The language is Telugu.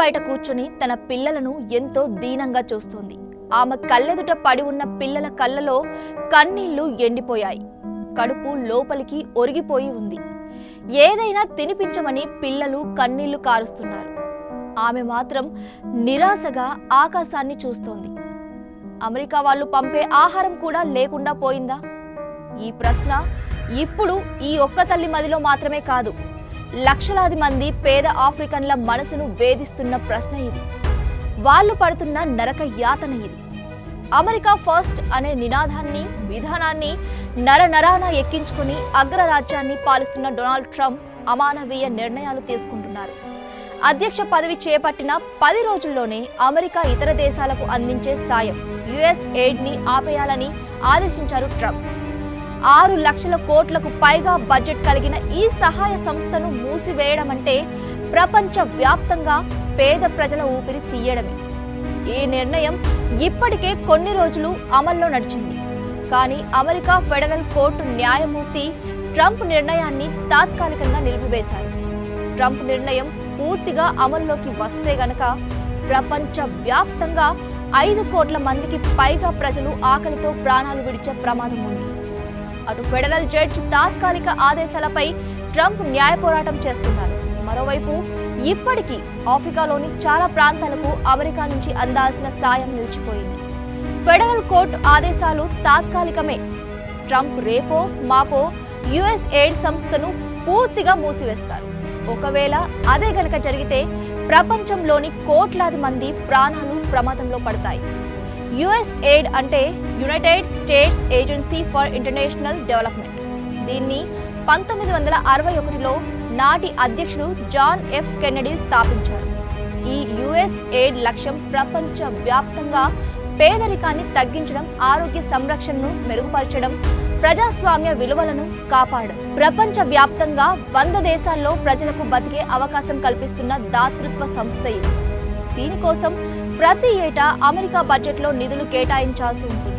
బయట కూర్చుని తన పిల్లలను ఎంతో దీనంగా చూస్తోంది. ఆమె కళ్ళెదుట పడి ఉన్న పిల్లల కళ్ళలో కన్నీళ్లు ఎండిపోయాయి. కడుపు లోపలికి ఒరిగిపోయి ఉంది. ఏదైనా తినిపించమని పిల్లలు కన్నీళ్లు కారుస్తున్నారు. ఆమె మాత్రం నిరాశగా ఆకాశాన్ని చూస్తోంది. అమెరికా వాళ్ళు పంపే ఆహారం కూడా లేకుండా పోయిందా? ఈ ప్రశ్న ఇప్పుడు ఈ ఒక్క తల్లి మదిలో మాత్రమే కాదు, లక్షలాది మంది పేద ఆఫ్రికన్ల మనసును వేధిస్తున్న ప్రశ్న ఇది. వాళ్ళు పడుతున్న నరక యాతన ఇది. అమెరికా ఫస్ట్ అనే నినాదాన్ని, విధానాన్ని నరనరాన ఎక్కించుకుని అగ్రరాజ్యాన్ని పాలిస్తున్న డొనాల్డ్ ట్రంప్ అమానవీయ నిర్ణయాలు తీసుకుంటున్నారు. అధ్యక్ష పదవి చేపట్టిన 10 రోజుల్లోనే అమెరికా ఇతర దేశాలకు అందించే సాయం యుఎస్ ఎయిడ్ ని ఆపేయాలని ఆదేశించారు ట్రంప్. 6 లక్షల కోట్లకు పైగా బడ్జెట్ కలిగిన ఈ సహాయ సంస్థను మూసివేయడం అంటే ప్రపంచ వ్యాప్తంగా పేద ప్రజల ఊపిరి తీయడమే. ఈ నిర్ణయం ఇప్పటికే కొన్ని రోజులు అమల్లో నడిచింది. కానీ అమెరికా ఫెడరల్ కోర్టు న్యాయమూర్తి ట్రంప్ నిర్ణయాన్ని తాత్కాలికంగా నిలిపివేశారు. ట్రంప్ నిర్ణయం పూర్తిగా అమల్లోకి వస్తే గనక ప్రపంచ వ్యాప్తంగా 5 కోట్ల మందికి పైగా ప్రజలు ఆకలితో ప్రాణాలు విడిచే ప్రమాదం ఉంది. అటు ఫెడరల్ జడ్జి తాత్కాలిక ఆదేశాలపై ట్రంప్ న్యాయ పోరాటం చేస్తున్నారు. మరోవైపు ఇప్పటికీ ఆఫ్రికాలోని చాలా ప్రాంతాలకు అమెరికా నుంచి అందాల్సిన సాయం నిలిచిపోయింది. ఫెడరల్ కోర్టు ఆదేశాలు తాత్కాలికమే. ట్రంప్ రేపో మాపో యుఎస్ ఎయిడ్ సంస్థను పూర్తిగా మూసివేస్తారు. ఒకవేళ అదే గనక జరిగితే ప్రపంచంలోని కోట్లాది మంది ప్రాణాలు ప్రమాదంలో పడతాయి. యుఎస్ ఎయిడ్ అంటే United states agency for international development. దీన్ని 1961లో నాటి అధ్యక్షుడు జాన్ ఎఫ్ కెన్నడీ స్థాపించారు. ఈ యుఎస్ ఎయిడ్ లక్ష్యం ప్రపంచ వ్యాప్తంగా పేదరికాన్ని తగ్గించడం, ఆరోగ్య సంరక్షణను మెరుగుపరచడం, ప్రజాస్వామ్య విలువలను కాపాడడం. ప్రపంచ వ్యాప్తంగా 100 దేశాల్లో ప్రజలకు బతికే అవకాశం కల్పిస్తున్న దాతృత్వ సంస్థ ఇది. దీనికోసం ప్రతి ఏటా అమెరికా బడ్జెట్లో నిధులు కేటాయించాల్సి ఉంటుంది.